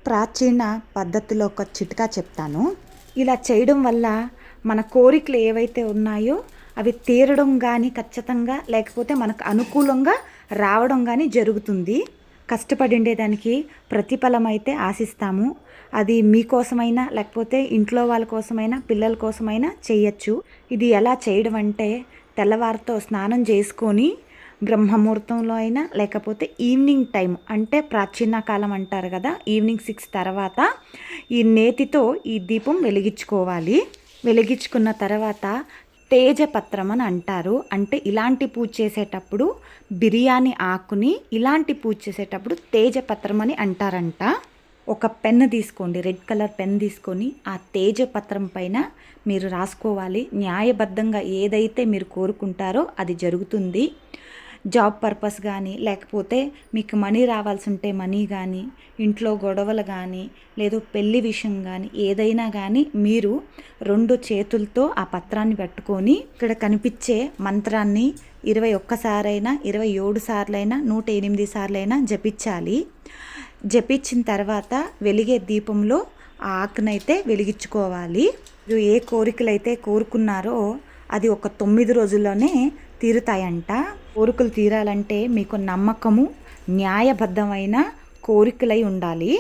ప్రాచీన పద్ధతిలో ఒక చిట్కా చెప్తాను. ఇలా చేయడం వల్ల మన కోరికలు ఏవైతే ఉన్నాయో అవి తీరడం కానీ ఖచ్చితంగా, లేకపోతే మనకు అనుకూలంగా రావడం కానీ జరుగుతుంది. కష్టపడిండేదానికి ప్రతిఫలం అయితే ఆశిస్తాము. అది మీకోసమైనా, లేకపోతే ఇంట్లో వాళ్ళ కోసమైనా, పిల్లల కోసమైనా చేయొచ్చు. ఇది ఎలా చేయడం అంటే, తెల్లవారితో స్నానం చేసుకొని బ్రహ్మముహూర్తంలో అయినా, లేకపోతే ఈవినింగ్ టైం అంటే ప్రాచీన కాలం అంటారు కదా, ఈవినింగ్ 6 తర్వాత ఈ నేతితో ఈ దీపం వెలిగించుకోవాలి. వెలిగించుకున్న తర్వాత తేజపత్రం అని అంటారు. అంటే ఇలాంటి పూజ చేసేటప్పుడు బిర్యానీ ఆకుని ఇలాంటి పూజ చేసేటప్పుడు తేజపత్రం అని అంటారంట. ఒక పెన్ను తీసుకోండి, రెడ్ కలర్ పెన్ తీసుకొని ఆ తేజపత్రం పైన మీరు రాసుకోవాలి. న్యాయబద్ధంగా ఏదైతే మీరు కోరుకుంటారో అది జరుగుతుంది. జాబ్ పర్పస్ కానీ, లేకపోతే మీకు మనీ రావాల్సి ఉంటే మనీ కానీ, ఇంట్లో గొడవలు కానీ, లేదు పెళ్లి విషయం కానీ, ఏదైనా కానీ మీరు 2 చేతులతో ఆ పత్రాన్ని పట్టుకొని ఇక్కడ కనిపించే మంత్రాన్ని 21 సారైనా, 27 సార్లైనా, 108 సార్లైనా జపించాలి. జపించిన తర్వాత వెలిగే దీపంలో ఆ ఆకునైతే వెలిగించుకోవాలి. మీరు ఏ కోరికలైతే కోరుకున్నారో అది ఒక 9 రోజుల్లోనే తీరుతాయంట. కోరికలు తీరాలంటే మీకు నమ్మకము, న్యాయబద్ధమైన కోరికలై ఉండాలి.